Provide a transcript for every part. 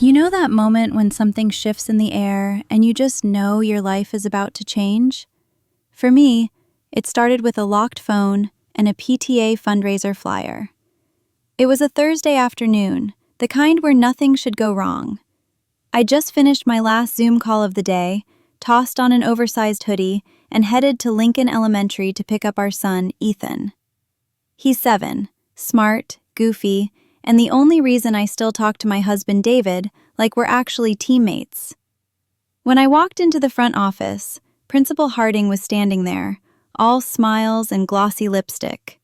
You know that moment when something shifts in the air and you just know your life is about to change? For me, it started with a locked phone and a PTA fundraiser flyer. It was a Thursday afternoon, the kind where nothing should go wrong. I just finished my last Zoom call of the day, tossed on an oversized hoodie, and headed to Lincoln Elementary to pick up our son, Ethan. He's 7, smart, goofy, and the only reason I still talk to my husband David like we're actually teammates. When I walked into the front office, Principal Harding was standing there, all smiles and glossy lipstick.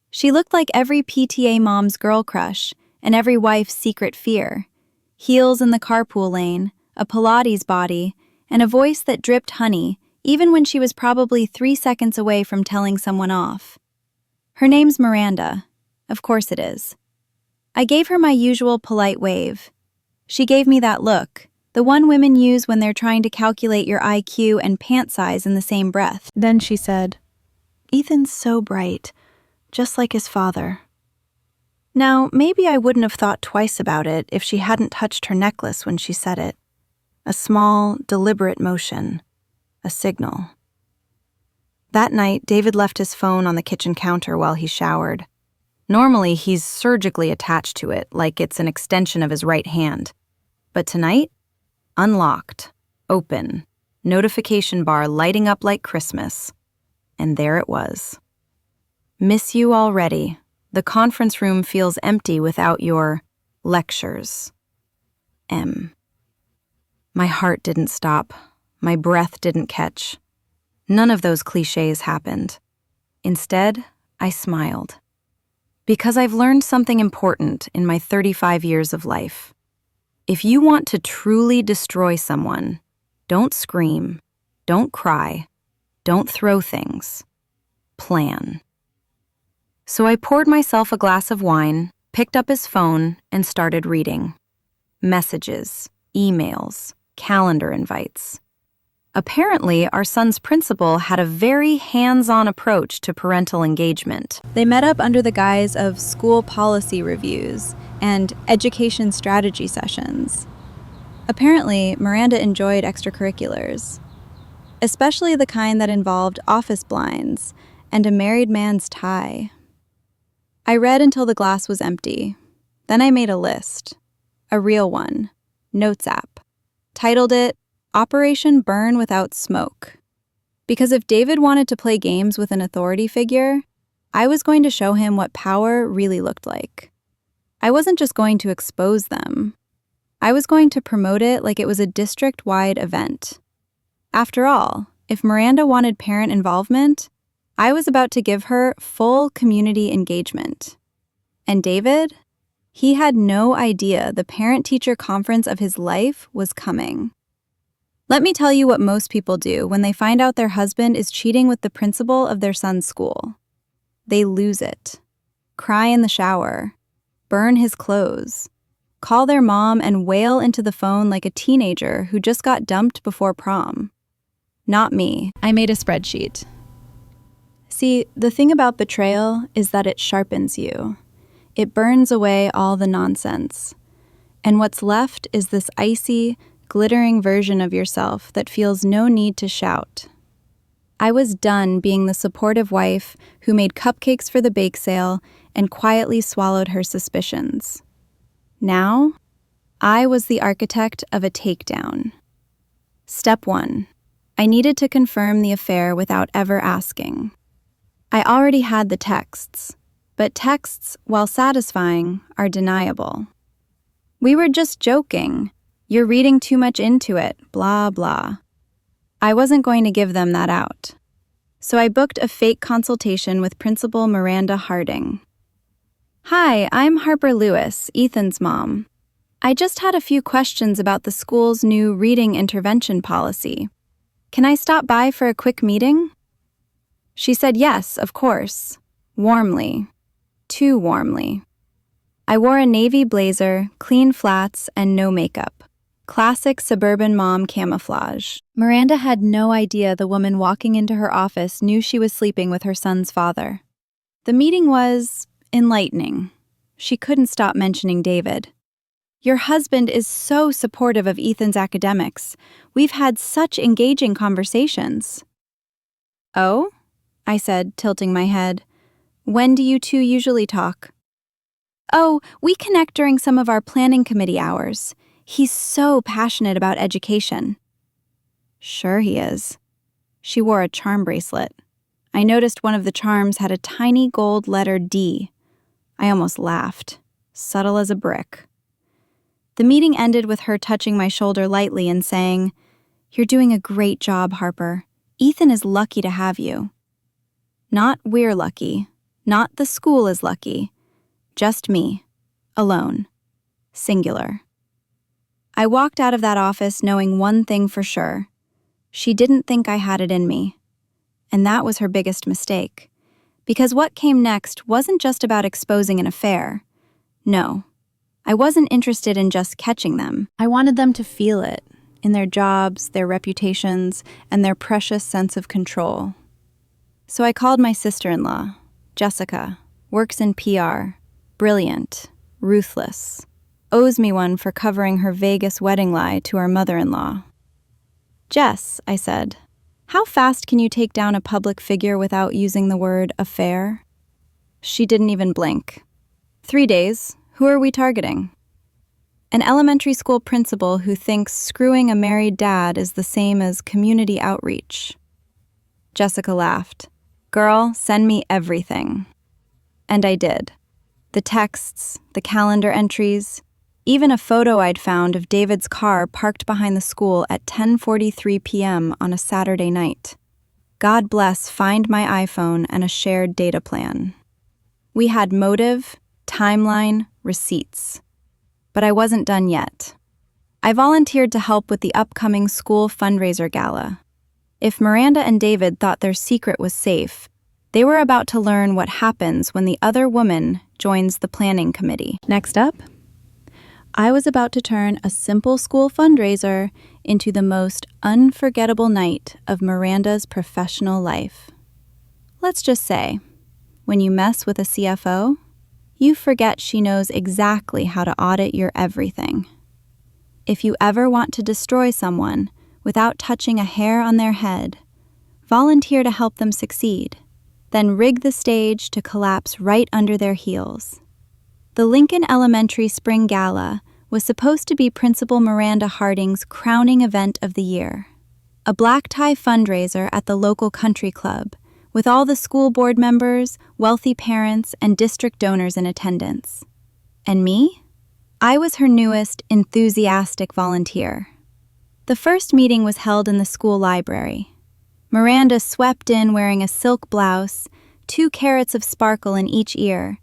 She looked like every PTA mom's girl crush and every wife's secret fear. Heels in the carpool lane, a Pilates body, and a voice that dripped honey even when she was probably 3 seconds away from telling someone off. Her name's Miranda. Of course it is. I gave her my usual polite wave. She gave me that look, the one women use when they're trying to calculate your IQ and pant size in the same breath. Then she said, "Ethan's so bright, just like his father." Now, maybe I wouldn't have thought twice about it if she hadn't touched her necklace when she said it. A small, deliberate motion. A signal. That night, David left his phone on the kitchen counter while he showered. Normally, he's surgically attached to it, like it's an extension of his right hand. But tonight, unlocked, open, notification bar lighting up like Christmas. And there it was. "Miss you already. The conference room feels empty without your lectures. M." My heart didn't stop. My breath didn't catch. None of those cliches happened. Instead, I smiled. Because I've learned something important in my 35 years of life. If you want to truly destroy someone, don't scream, don't cry, don't throw things. Plan. So I poured myself a glass of wine, picked up his phone, and started reading. Messages, emails, calendar invites. Apparently, our son's principal had a very hands-on approach to parental engagement. They met up under the guise of school policy reviews and education strategy sessions. Apparently, Miranda enjoyed extracurriculars, especially the kind that involved office blinds and a married man's tie. I read until the glass was empty. Then I made a list, a real one, notes app, titled it Operation Burn Without Smoke. Because if David wanted to play games with an authority figure, I was going to show him what power really looked like. I wasn't just going to expose them. I was going to promote it like it was a district-wide event. After all, if Miranda wanted parent involvement, I was about to give her full community engagement. And David? He had no idea the parent-teacher conference of his life was coming. Let me tell you what most people do when they find out their husband is cheating with the principal of their son's school. They lose it, cry in the shower, burn his clothes, call their mom and wail into the phone like a teenager who just got dumped before prom. Not me. I made a spreadsheet. See, the thing about betrayal is that it sharpens you. It burns away all the nonsense. And what's left is this icy, glittering version of yourself that feels no need to shout. I was done being the supportive wife who made cupcakes for the bake sale and quietly swallowed her suspicions. Now, I was the architect of a takedown. Step 1. I needed to confirm the affair without ever asking. I already had the texts, but texts, while satisfying, are deniable. "We were just joking. You're reading too much into it, blah, blah." I wasn't going to give them that out. So I booked a fake consultation with Principal Miranda Harding. "Hi, I'm Harper Lewis, Ethan's mom. I just had a few questions about the school's new reading intervention policy. Can I stop by for a quick meeting?" She said yes, of course, warmly, too warmly. I wore a navy blazer, clean flats, and no makeup. Classic suburban mom camouflage. Miranda had no idea the woman walking into her office knew she was sleeping with her son's father. The meeting was enlightening. She couldn't stop mentioning David. Your husband is so supportive of Ethan's academics. We've had such engaging conversations." "Oh?" I said, tilting my head. "When do you two usually talk?" "Oh, we connect during some of our planning committee hours. He's so passionate about education." "Sure he is." She wore a charm bracelet. I noticed one of the charms had a tiny gold letter D. I almost laughed, subtle as a brick. The meeting ended with her touching my shoulder lightly and saying, "You're doing a great job, Harper. Ethan is lucky to have you." Not we're lucky, not the school is lucky, just me, alone, singular. I walked out of that office knowing one thing for sure. She didn't think I had it in me. And that was her biggest mistake. Because what came next wasn't just about exposing an affair. No, I wasn't interested in just catching them. I wanted them to feel it, in their jobs, their reputations, and their precious sense of control. So I called my sister-in-law, Jessica, works in PR, brilliant, ruthless, owes me one for covering her Vegas wedding lie to our mother-in-law. "Jess," I said, "how fast can you take down a public figure without using the word affair?" She didn't even blink. 3 days. Who are we targeting? An elementary school principal who thinks screwing a married dad is the same as community outreach. Jessica laughed. "Girl, send me everything." And I did. The texts, the calendar entries, even a photo I'd found of David's car parked behind the school at 10:43 p.m. on a Saturday night. God bless Find My iPhone and a shared data plan. We had motive, timeline, receipts. But I wasn't done yet. I volunteered to help with the upcoming school fundraiser gala. If Miranda and David thought their secret was safe, they were about to learn what happens when the other woman joins the planning committee. Next up, I was about to turn a simple school fundraiser into the most unforgettable night of Miranda's professional life. Let's just say, when you mess with a CFO, you forget she knows exactly how to audit your everything. If you ever want to destroy someone without touching a hair on their head, volunteer to help them succeed, then rig the stage to collapse right under their heels. The Lincoln Elementary Spring Gala was supposed to be Principal Miranda Harding's crowning event of the year. A black tie fundraiser at the local country club, with all the school board members, wealthy parents, and district donors in attendance. And me? I was her newest, enthusiastic volunteer. The first meeting was held in the school library. Miranda swept in wearing a silk blouse, 2 carats of sparkle in each ear,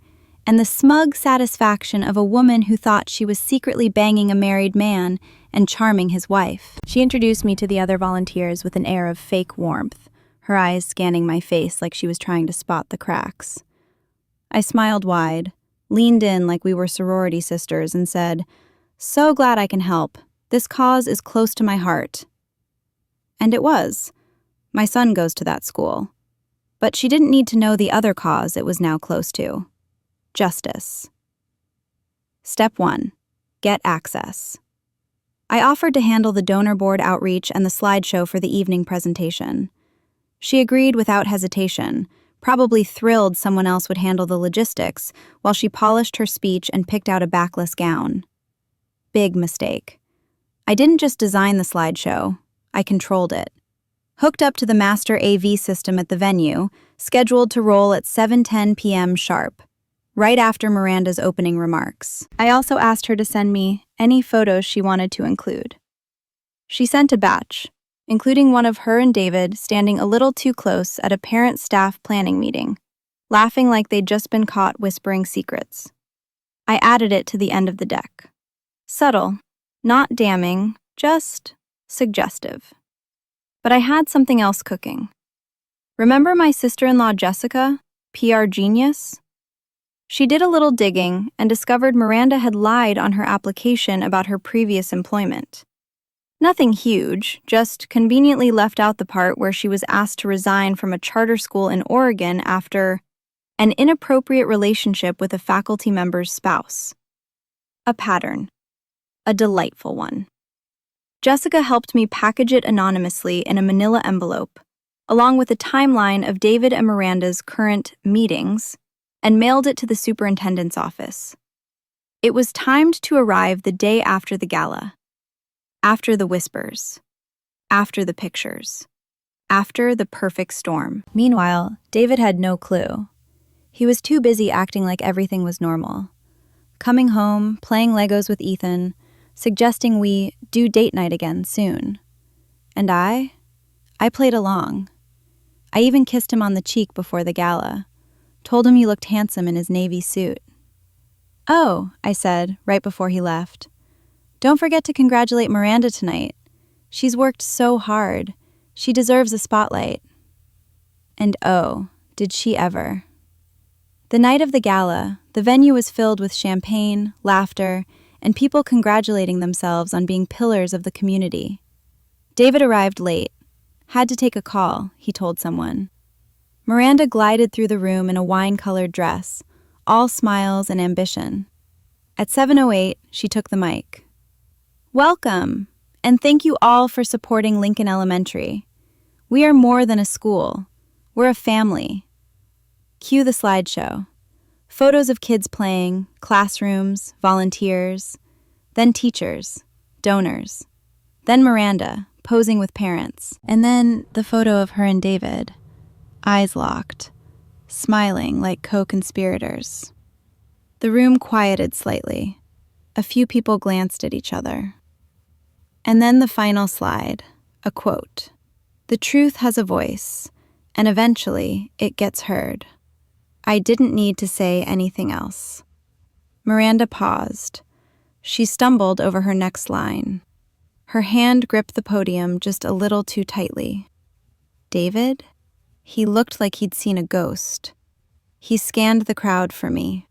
and the smug satisfaction of a woman who thought she was secretly banging a married man and charming his wife. She introduced me to the other volunteers with an air of fake warmth, her eyes scanning my face like she was trying to spot the cracks. I smiled wide, leaned in like we were sorority sisters, and said, "So glad I can help. This cause is close to my heart." And it was. My son goes to that school. But she didn't need to know the other cause it was now close to. Justice. Step 1. Get access. I offered to handle the donor board outreach and the slideshow for the evening presentation. She agreed without hesitation, probably thrilled someone else would handle the logistics, while she polished her speech and picked out a backless gown. Big mistake. I didn't just design the slideshow, I controlled it. Hooked up to the master AV system at the venue, scheduled to roll at 7:10 p.m. sharp, right after Miranda's opening remarks. I also asked her to send me any photos she wanted to include. She sent a batch, including one of her and David standing a little too close at a parent-staff planning meeting, laughing like they'd just been caught whispering secrets. I added it to the end of the deck. Subtle, not damning, just suggestive. But I had something else cooking. Remember my sister-in-law Jessica, PR genius? She did a little digging and discovered Miranda had lied on her application about her previous employment. Nothing huge, just conveniently left out the part where she was asked to resign from a charter school in Oregon after an inappropriate relationship with a faculty member's spouse. A pattern. a delightful one. Jessica helped me package it anonymously in a manila envelope, along with a timeline of David and Miranda's current meetings, and mailed it to the superintendent's office. It was timed to arrive the day after the gala, after the whispers, after the pictures, after the perfect storm. Meanwhile, David had no clue. He was too busy acting like everything was normal. Coming home, playing Legos with Ethan, suggesting we do date night again soon. And I played along. I even kissed him on the cheek before the gala, told him he looked handsome in his navy suit. "Oh," I said right before he left, "don't forget to congratulate Miranda tonight. She's worked so hard. She deserves a spotlight." And oh, did she ever. The night of the gala, the venue was filled with champagne, laughter, and people congratulating themselves on being pillars of the community. David arrived late. Had to take a call, he told someone. Miranda glided through the room in a wine-colored dress, all smiles and ambition. At 7:08, she took the mic. "Welcome, and thank you all for supporting Lincoln Elementary. We are more than a school. We're a family." Cue the slideshow. Photos of kids playing, classrooms, volunteers, then teachers, donors, then Miranda, posing with parents, and then the photo of her and David, eyes locked, smiling like co-conspirators. The room quieted slightly. A few people glanced at each other. And then the final slide, a quote. "The truth has a voice, and eventually it gets heard." I didn't need to say anything else. Miranda paused. She stumbled over her next line. Her hand gripped the podium just a little too tightly. David? He looked like he'd seen a ghost. He scanned the crowd for me.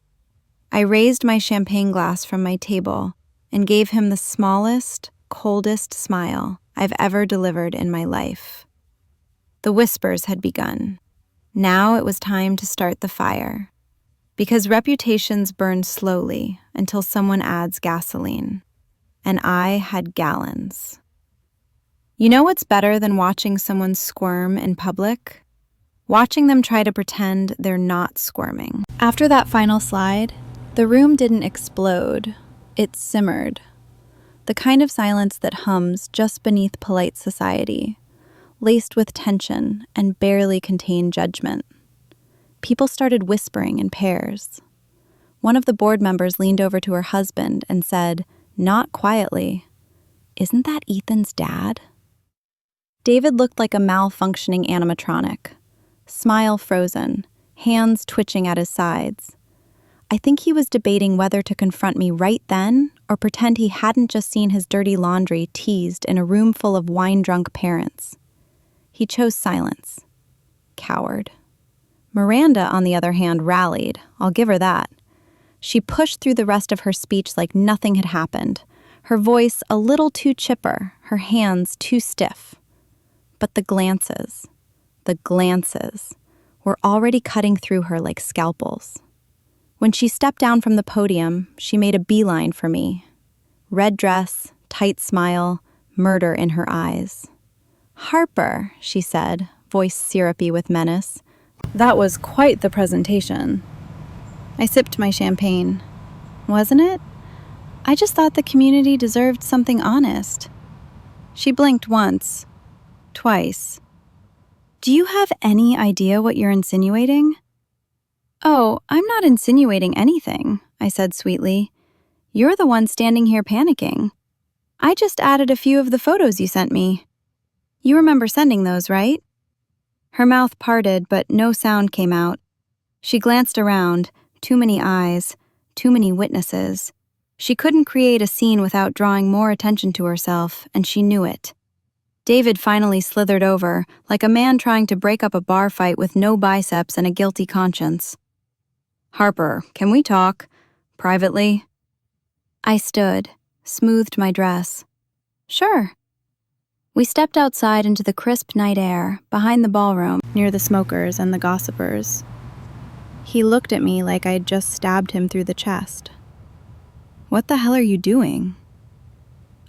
I raised my champagne glass from my table and gave him the smallest, coldest smile I've ever delivered in my life. The whispers had begun. Now it was time to start the fire, because reputations burn slowly until someone adds gasoline, and I had gallons. You know what's better than watching someone squirm in public? Watching them try to pretend they're not squirming. After that final slide, the room didn't explode, it simmered. The kind of silence that hums just beneath polite society, laced with tension and barely contained judgment. People started whispering in pairs. One of the board members leaned over to her husband and said, not quietly, "Isn't that Ethan's dad?" David looked like a malfunctioning animatronic, smile frozen, hands twitching at his sides. I think he was debating whether to confront me right then or pretend he hadn't just seen his dirty laundry teased in a room full of wine-drunk parents. He chose silence. Coward. Miranda, on the other hand, rallied. I'll give her that. She pushed through the rest of her speech like nothing had happened, her voice a little too chipper, her hands too stiff. But the glances were already cutting through her like scalpels. When she stepped down from the podium, she made a beeline for me. Red dress, tight smile, murder in her eyes. "Harper," she said, voice syrupy with menace. That was quite the presentation. I sipped my champagne. Wasn't it? I just thought the community deserved something honest. She blinked once, twice. "Do you have any idea what you're insinuating?" "Oh, I'm not insinuating anything," I said sweetly. "You're the one standing here panicking. I just added a few of the photos you sent me. You remember sending those, right?" Her mouth parted, but no sound came out. She glanced around, too many eyes, too many witnesses. She couldn't create a scene without drawing more attention to herself, and she knew it. David finally slithered over, like a man trying to break up a bar fight with no biceps and a guilty conscience. "Harper, can we talk? Privately?" I stood, smoothed my dress. "Sure." We stepped outside into the crisp night air, behind the ballroom, near the smokers and the gossipers. He looked at me like I'd just stabbed him through the chest. "What the hell are you doing?"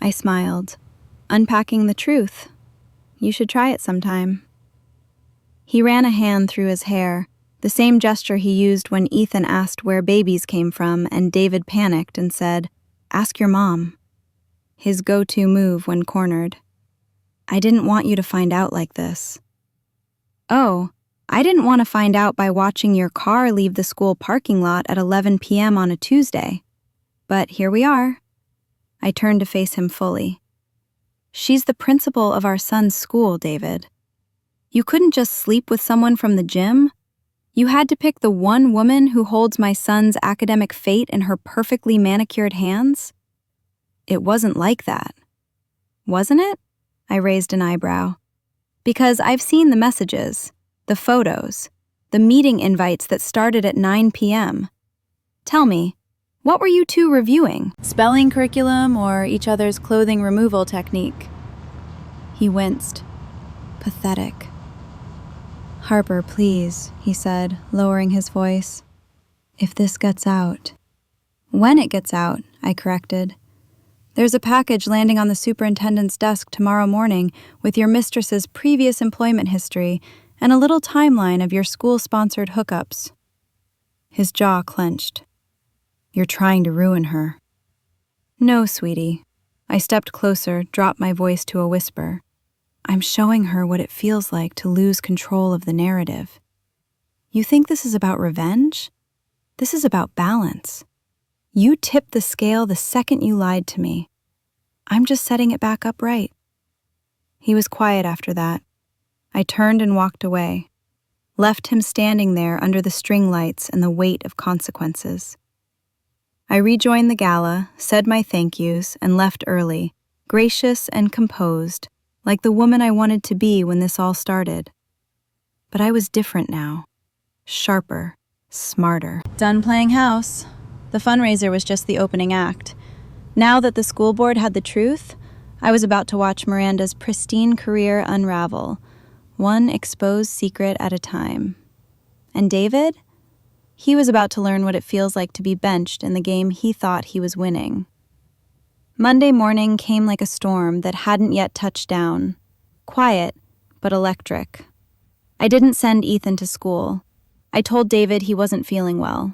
I smiled. Unpacking the truth. You should try it sometime. He ran a hand through his hair, the same gesture he used when Ethan asked where babies came from and David panicked and said, "Ask your mom." His go-to move when cornered. "I didn't want you to find out like this." "Oh, I didn't want to find out by watching your car leave the school parking lot at 11 p.m. on a Tuesday. But here we are." I turned to face him fully. "She's the principal of our son's school, David. You couldn't just sleep with someone from the gym. You had to pick the one woman who holds my son's academic fate in her perfectly manicured hands? It wasn't like that. Wasn't it?" I raised an eyebrow. "Because I've seen the messages, the photos, the meeting invites that started at 9 p.m. Tell me, what were you two reviewing? Spelling curriculum or each other's clothing removal technique?" He winced. Pathetic. "Harper, please," he said, lowering his voice. "If this gets out." "When it gets out," I corrected. "There's a package landing on the superintendent's desk tomorrow morning with your mistress's previous employment history and a little timeline of your school-sponsored hookups." His jaw clenched. "You're trying to ruin her." "No, sweetie." I stepped closer, dropped my voice to a whisper. "I'm showing her what it feels like to lose control of the narrative. You think this is about revenge? This is about balance. You tipped the scale the second you lied to me. I'm just setting it back up right." He was quiet after that. I turned and walked away, left him standing there under the string lights and the weight of consequences. I rejoined the gala, said my thank yous, and left early, gracious and composed, like the woman I wanted to be when this all started. But I was different now. Sharper, smarter. Done playing house. The fundraiser was just the opening act. Now that the school board had the truth, I was about to watch Miranda's pristine career unravel, one exposed secret at a time. And David? He was about to learn what it feels like to be benched in the game he thought he was winning. Monday morning came like a storm that hadn't yet touched down. Quiet, but electric. I didn't send Ethan to school. I told David he wasn't feeling well.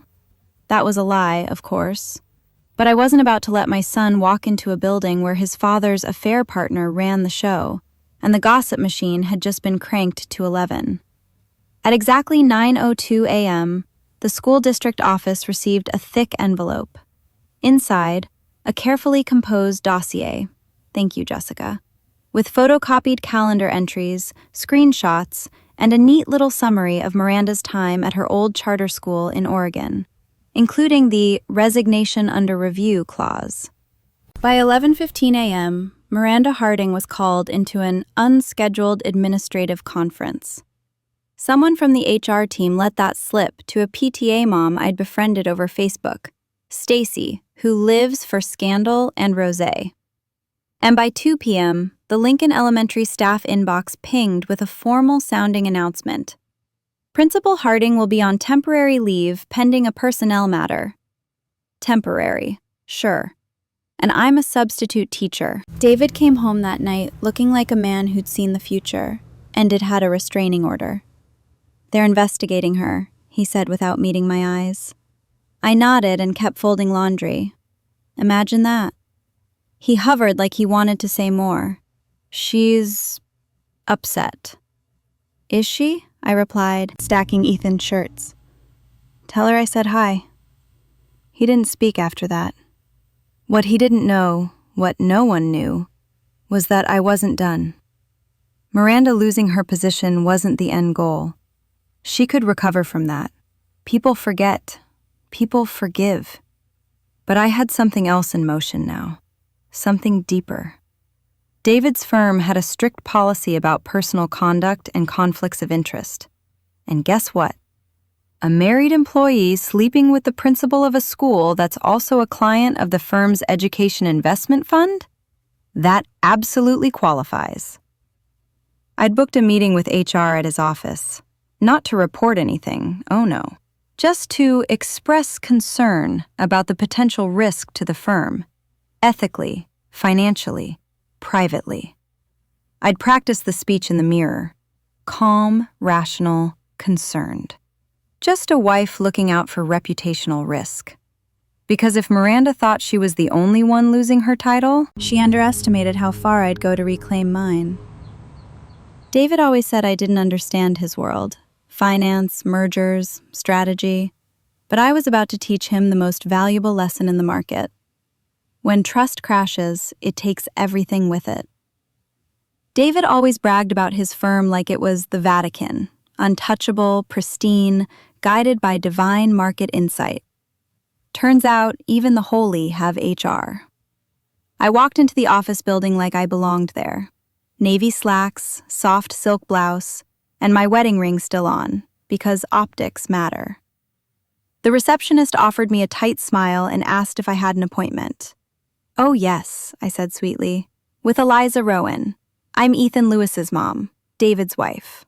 That was a lie, of course. But I wasn't about to let my son walk into a building where his father's affair partner ran the show, and the gossip machine had just been cranked to 11. At exactly 9:02 a.m., the school district office received a thick envelope. Inside, a carefully composed dossier. Thank you, Jessica. With photocopied calendar entries, screenshots, and a neat little summary of Miranda's time at her old charter school in Oregon, including the resignation under review clause. By 11:15 a.m., Miranda Harding was called into an unscheduled administrative conference. Someone from the HR team let that slip to a PTA mom I'd befriended over Facebook, Stacy, who lives for scandal and rosé. And by 2 p.m., the Lincoln Elementary staff inbox pinged with a formal-sounding announcement. Principal Harding will be on temporary leave pending a personnel matter. Temporary, sure. And I'm a substitute teacher. David came home that night looking like a man who'd seen the future, and had had a restraining order. "They're investigating her," he said without meeting my eyes. I nodded and kept folding laundry. Imagine that. He hovered like he wanted to say more. "She's upset." "Is she?" I replied, stacking Ethan's shirts. "Tell her I said hi." He didn't speak after that. What he didn't know, what no one knew, was that I wasn't done. Miranda losing her position wasn't the end goal. She could recover from that. People forget. People forgive. But I had something else in motion now. Something deeper. David's firm had a strict policy about personal conduct and conflicts of interest. And guess what? A married employee sleeping with the principal of a school that's also a client of the firm's education investment fund? That absolutely qualifies. I'd booked a meeting with HR at his office. Not to report anything, oh no. Just to express concern about the potential risk to the firm, ethically, financially, privately. I'd practiced the speech in the mirror, calm, rational, concerned. Just a wife looking out for reputational risk. Because if Miranda thought she was the only one losing her title, she underestimated how far I'd go to reclaim mine. David always said I didn't understand his world, finance, mergers, strategy, but I was about to teach him the most valuable lesson in the market. When trust crashes, it takes everything with it. David always bragged about his firm like it was the Vatican, untouchable, pristine, guided by divine market insight. Turns out, even the holy have HR. I walked into the office building like I belonged there. Navy slacks, soft silk blouse, and my wedding ring still on, because optics matter. The receptionist offered me a tight smile and asked if I had an appointment. "Oh yes," I said sweetly, "with Eliza Rowan. I'm Ethan Lewis's mom, David's wife."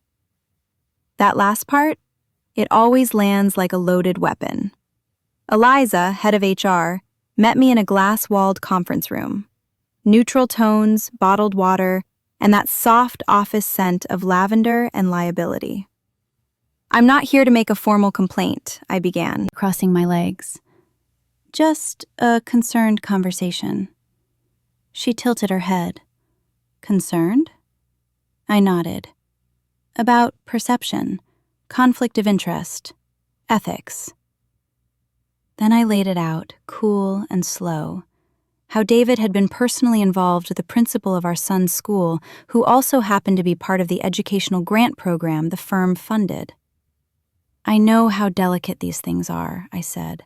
That last part, it always lands like a loaded weapon. Eliza, head of HR, met me in a glass-walled conference room. Neutral tones, bottled water, and that soft office scent of lavender and liability. "I'm not here to make a formal complaint," I began, crossing my legs. "Just a concerned conversation." She tilted her head. "Concerned?" I nodded. "About perception, conflict of interest, ethics." Then I laid it out, cool and slow, how David had been personally involved with the principal of our son's school, who also happened to be part of the educational grant program the firm funded. "I know how delicate these things are," I said.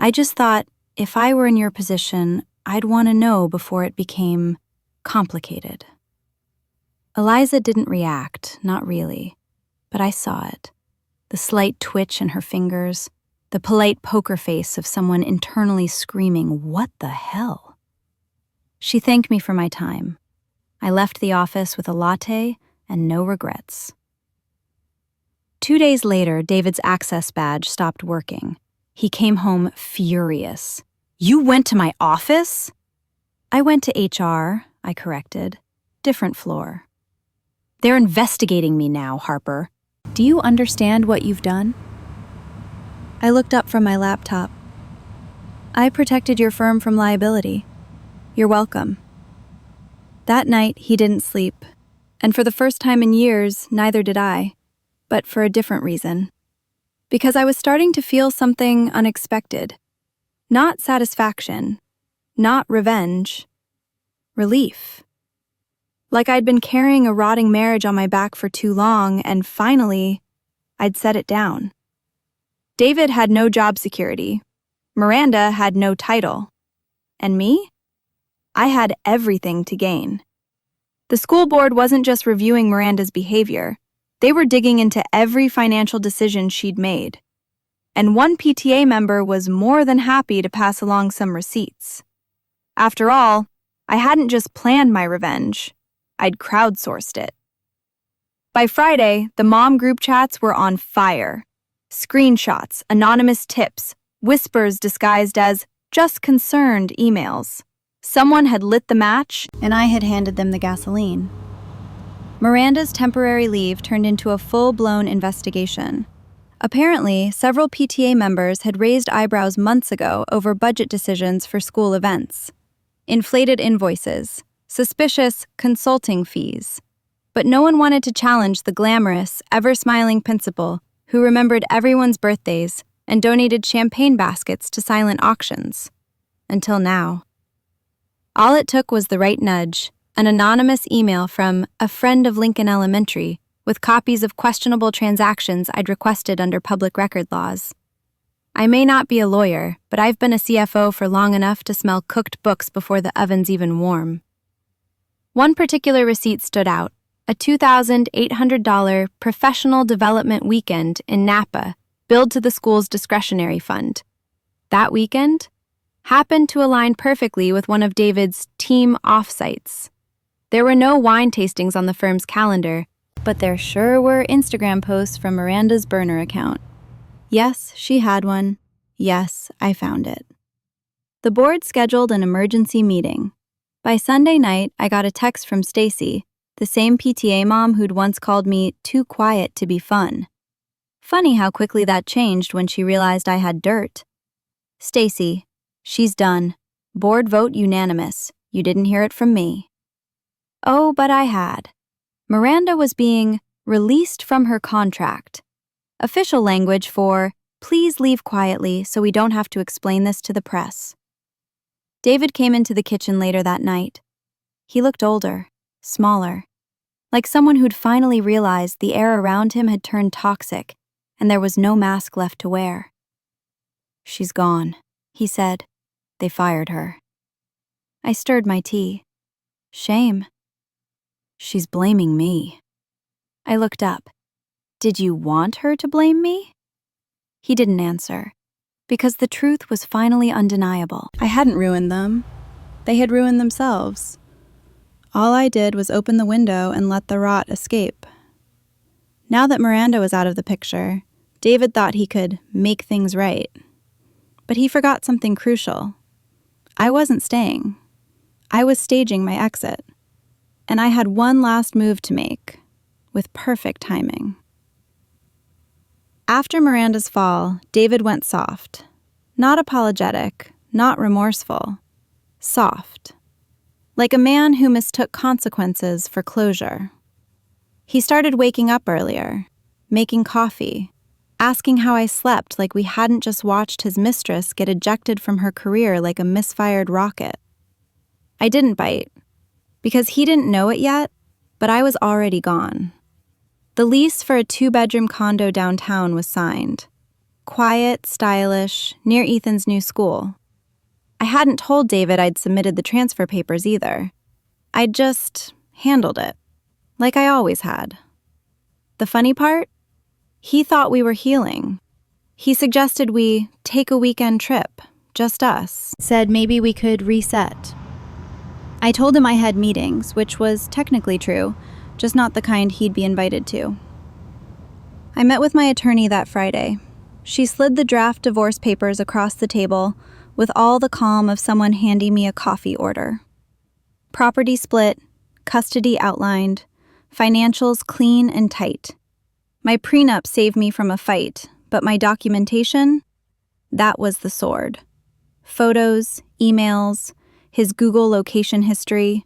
"I just thought, if I were in your position, I'd want to know before it became complicated." Eliza didn't react, not really, but I saw it. The slight twitch in her fingers, the polite poker face of someone internally screaming, "What the hell?" She thanked me for my time. I left the office with a latte and no regrets. 2 days later, David's access badge stopped working. He came home furious. "You went to my office?" "I went to HR," I corrected. "Different floor." "They're investigating me now, Harper. Do you understand what you've done?" I looked up from my laptop. "I protected your firm from liability. You're welcome." That night, he didn't sleep, and for the first time in years, neither did I, but for a different reason. Because I was starting to feel something unexpected. Not satisfaction, not revenge, relief. Like I'd been carrying a rotting marriage on my back for too long, and finally, I'd set it down. David had no job security. Miranda had no title. And me? I had everything to gain. The school board wasn't just reviewing Miranda's behavior. They were digging into every financial decision she'd made. And one PTA member was more than happy to pass along some receipts. After all, I hadn't just planned my revenge. I'd crowdsourced it. By Friday, the mom group chats were on fire. Screenshots, anonymous tips, whispers disguised as just concerned emails. Someone had lit the match, and I had handed them the gasoline. Miranda's temporary leave turned into a full-blown investigation. Apparently, several PTA members had raised eyebrows months ago over budget decisions for school events. Inflated invoices, suspicious consulting fees. But no one wanted to challenge the glamorous, ever-smiling principal who remembered everyone's birthdays and donated champagne baskets to silent auctions. Until now. All it took was the right nudge, an anonymous email from a friend of Lincoln Elementary with copies of questionable transactions I'd requested under public record laws. I may not be a lawyer, but I've been a CFO for long enough to smell cooked books before the oven's even warm. One particular receipt stood out. A $2,800 professional development weekend in Napa, billed to the school's discretionary fund. That weekend happened to align perfectly with one of David's team offsites. There were no wine tastings on the firm's calendar, but there sure were Instagram posts from Miranda's burner account. Yes, she had one. Yes, I found it. The board scheduled an emergency meeting. By Sunday night, I got a text from Stacy, the same PTA mom who'd once called me too quiet to be fun. Funny how quickly that changed when she realized I had dirt. Stacy, she's done. Board vote unanimous. You didn't hear it from me. Oh, but I had. Miranda was being released from her contract. Official language for, please leave quietly so we don't have to explain this to the press. David came into the kitchen later that night. He looked older, smaller, like someone who'd finally realized the air around him had turned toxic and there was no mask left to wear. She's gone, he said. They fired her. I stirred my tea. Shame. She's blaming me. I looked up. Did you want her to blame me? He didn't answer, because the truth was finally undeniable. I hadn't ruined them. They had ruined themselves. All I did was open the window and let the rot escape. Now that Miranda was out of the picture, David thought he could make things right. But he forgot something crucial. I wasn't staying. I was staging my exit. And I had one last move to make, with perfect timing. After Miranda's fall, David went soft. Not apologetic, not remorseful. Soft. Like a man who mistook consequences for closure. He started waking up earlier, making coffee, asking how I slept like we hadn't just watched his mistress get ejected from her career like a misfired rocket. I didn't bite, because he didn't know it yet, but I was already gone. The lease for a 2-bedroom condo downtown was signed. Quiet, stylish, near Ethan's new school. I hadn't told David I'd submitted the transfer papers either. I'd just handled it, like I always had. The funny part? He thought we were healing. He suggested we take a weekend trip, just us. Said maybe we could reset. I told him I had meetings, which was technically true, just not the kind he'd be invited to. I met with my attorney that Friday. She slid the draft divorce papers across the table with all the calm of someone handing me a coffee order. Property split, custody outlined, financials clean and tight. My prenup saved me from a fight, but my documentation? That was the sword. Photos, emails, his Google location history,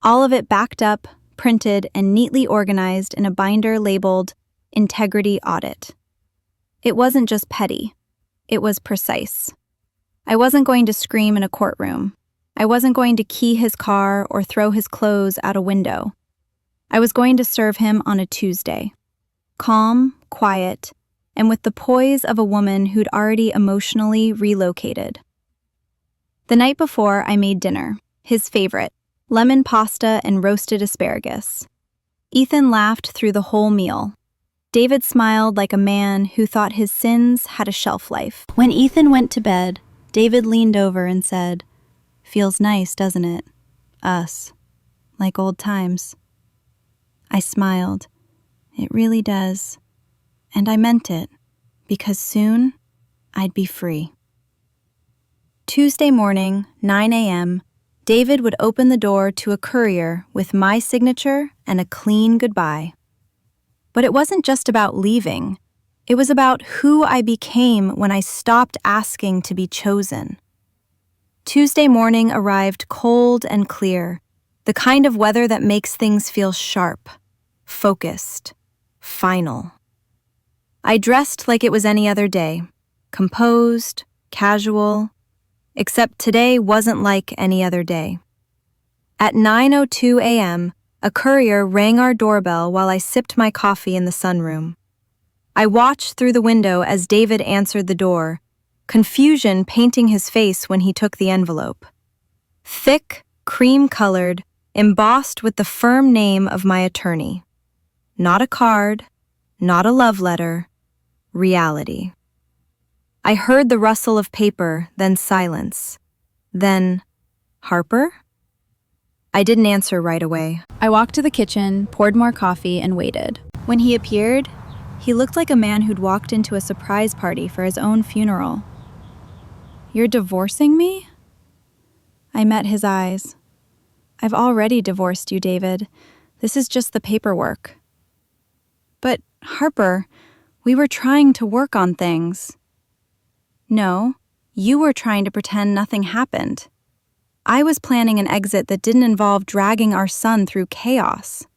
all of it backed up, printed, and neatly organized in a binder labeled Integrity Audit. It wasn't just petty. It was precise. I wasn't going to scream in a courtroom. I wasn't going to key his car or throw his clothes out a window. I was going to serve him on a Tuesday. Calm, quiet, and with the poise of a woman who'd already emotionally relocated. The night before, I made dinner, his favorite, lemon pasta and roasted asparagus. Ethan laughed through the whole meal. David smiled like a man who thought his sins had a shelf life. When Ethan went to bed, David leaned over and said, "Feels nice, doesn't it? Us. Like old times." I smiled. It really does. And I meant it, because soon I'd be free. Tuesday morning, 9 a.m., David would open the door to a courier with my signature and a clean goodbye. But it wasn't just about leaving. It was about who I became when I stopped asking to be chosen. Tuesday morning arrived cold and clear, the kind of weather that makes things feel sharp, focused, final. I dressed like it was any other day, composed, casual, except today wasn't like any other day. At 9:02 a.m., a courier rang our doorbell while I sipped my coffee in the sunroom. I watched through the window as David answered the door, confusion painting his face when he took the envelope. Thick, cream-colored, embossed with the firm name of my attorney. Not a card, not a love letter, reality. I heard the rustle of paper, then silence. Then, Harper? I didn't answer right away. I walked to the kitchen, poured more coffee, and waited. When he appeared, he looked like a man who'd walked into a surprise party for his own funeral. "You're divorcing me?" I met his eyes. I've already divorced you, David. This is just the paperwork. But, Harper, we were trying to work on things. No, you were trying to pretend nothing happened. I was planning an exit that didn't involve dragging our son through chaos.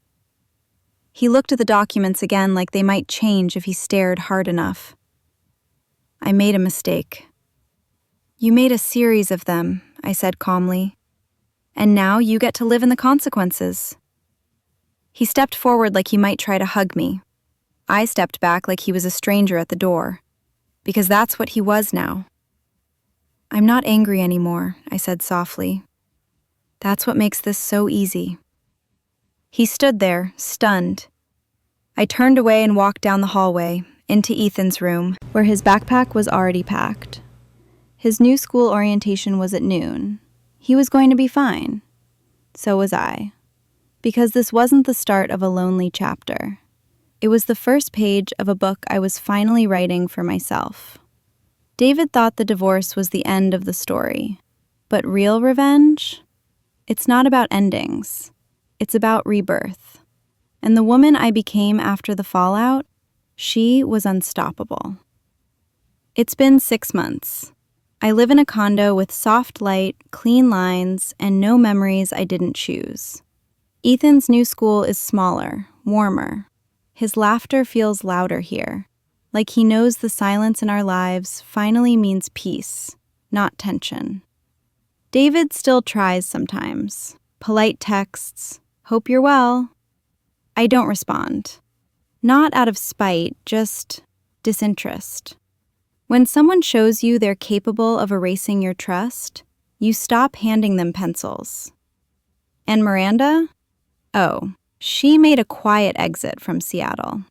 He looked at the documents again like they might change if he stared hard enough. I made a mistake. You made a series of them, I said calmly. And now you get to live in the consequences. He stepped forward like he might try to hug me. I stepped back like he was a stranger at the door, because that's what he was now. I'm not angry anymore, I said softly. That's what makes this so easy. He stood there, stunned. I turned away and walked down the hallway, into Ethan's room, where his backpack was already packed. His new school orientation was at noon. He was going to be fine. So was I. Because this wasn't the start of a lonely chapter. It was the first page of a book I was finally writing for myself. David thought the divorce was the end of the story. But real revenge? It's not about endings. It's about rebirth. And the woman I became after the fallout, she was unstoppable. It's been 6 months. I live in a condo with soft light, clean lines, and no memories I didn't choose. Ethan's new school is smaller, warmer. His laughter feels louder here, like he knows the silence in our lives finally means peace, not tension. David still tries sometimes. Polite texts, "Hope you're well." I don't respond. Not out of spite, just disinterest. When someone shows you they're capable of erasing your trust, you stop handing them pencils. And Miranda? Oh, she made a quiet exit from Seattle.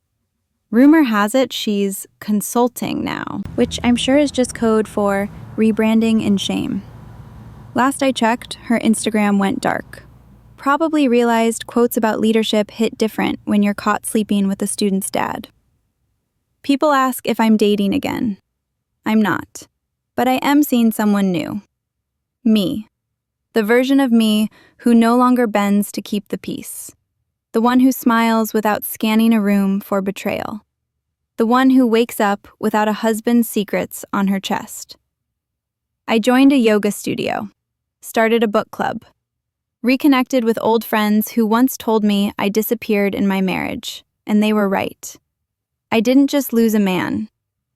Rumor has it she's consulting now, which I'm sure is just code for rebranding in shame. Last I checked, her Instagram went dark. Probably realized quotes about leadership hit different when you're caught sleeping with a student's dad. People ask if I'm dating again. I'm not, but I am seeing someone new. Me. The version of me who no longer bends to keep the peace. The one who smiles without scanning a room for betrayal. The one who wakes up without a husband's secrets on her chest. I joined a yoga studio, started a book club, reconnected with old friends who once told me I disappeared in my marriage, and they were right. I didn't just lose a man.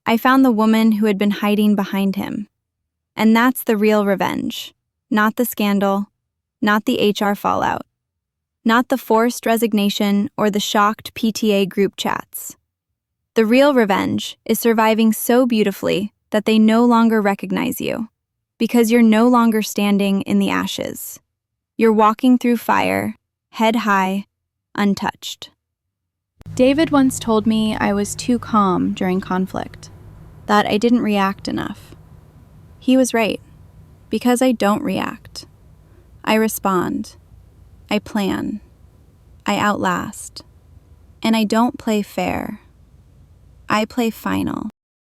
I found the woman who had been hiding behind him. And that's the real revenge. Not the scandal, not the HR fallout, not the forced resignation or the shocked PTA group chats. The real revenge is surviving so beautifully that they no longer recognize you, because you're no longer standing in the ashes. You're walking through fire, head high, untouched. David once told me I was too calm during conflict, that I didn't react enough. He was right, because I don't react. I respond. I plan. I outlast. And I don't play fair. I play final.